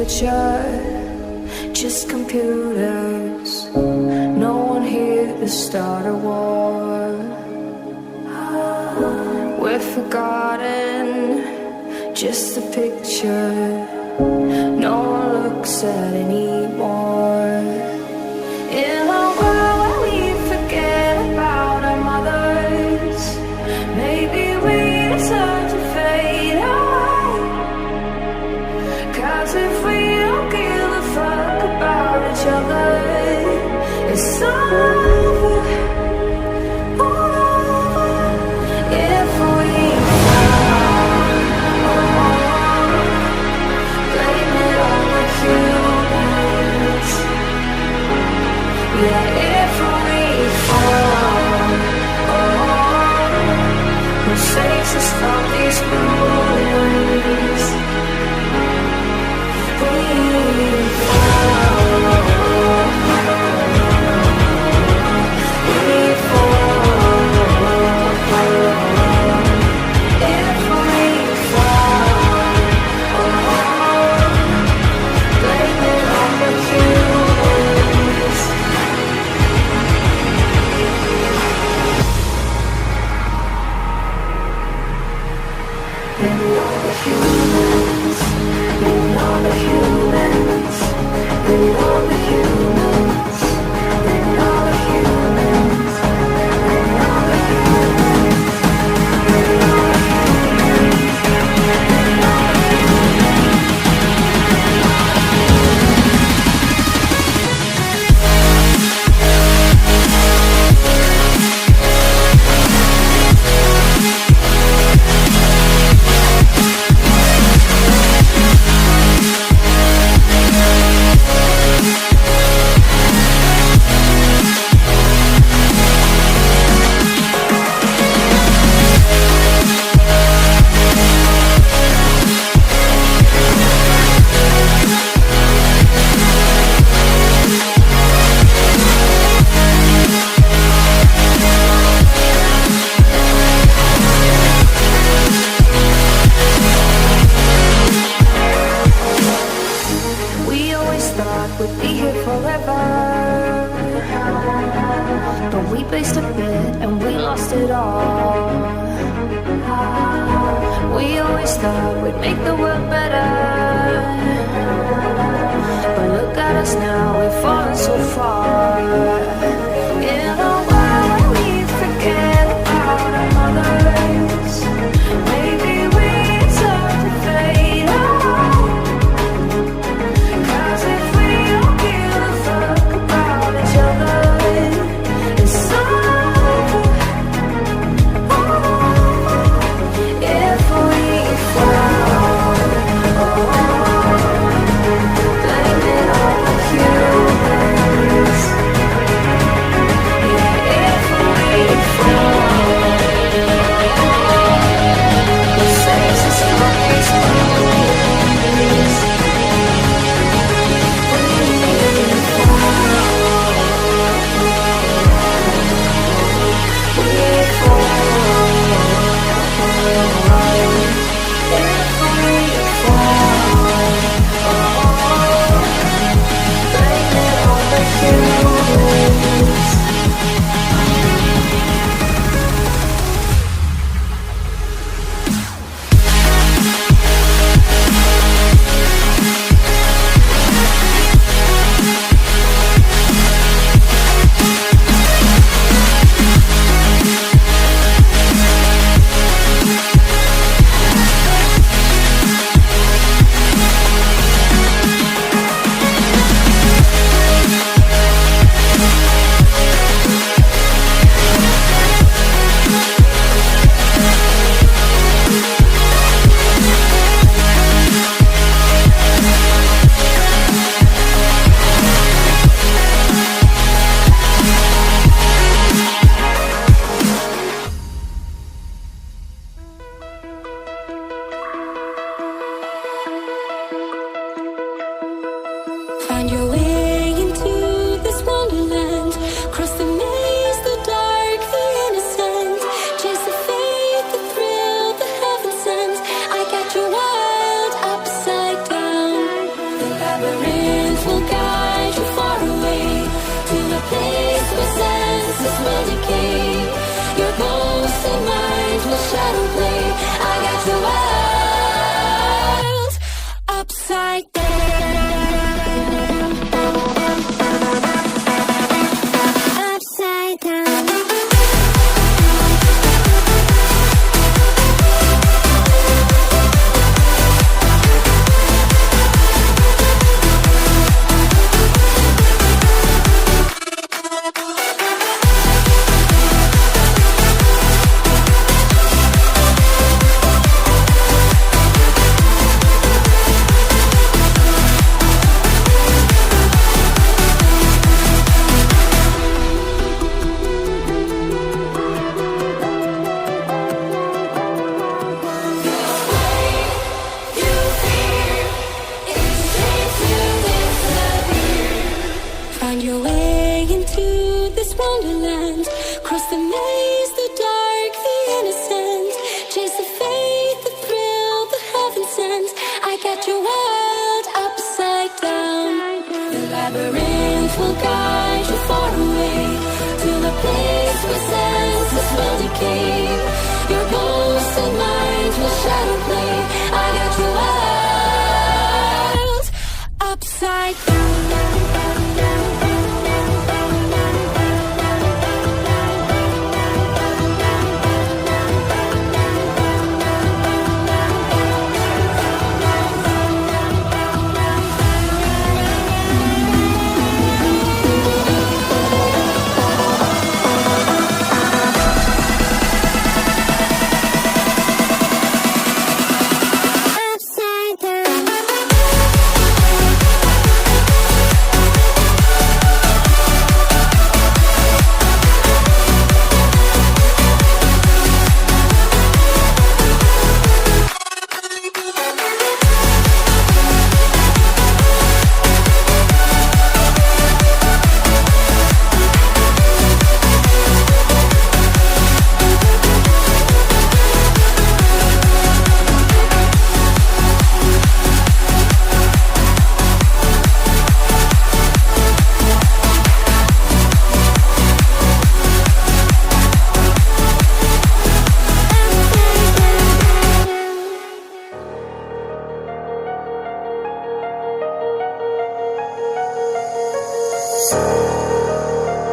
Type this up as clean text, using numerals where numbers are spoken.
future, just computers. No one here to start a war. We're forgotten, just a picture no one looks at anymore. In a world where we forget about our mothers, maybe we deserve to fade away. 'Cause if we don't give a fuck about each other, it's over. If we fall, blame it on the humans. Yeah, if we fall, who saves us from these ruins? We fall, we fall. If we fall, blame it on the humans. Blame it on the humans. Blame it on the humans. Blame it on the humans. Blame it on the humans. Blame it on the humans. We always thought we'd be here forever, but we placed a bet and we lost it all. We always thought we'd make the world better, but look at us now, we've fallen so far. In a world where we forget about our mothers, maybe we deserve to fade out. 'Cause if we don't give a fuck about each other, it's over. If we fall, upside down.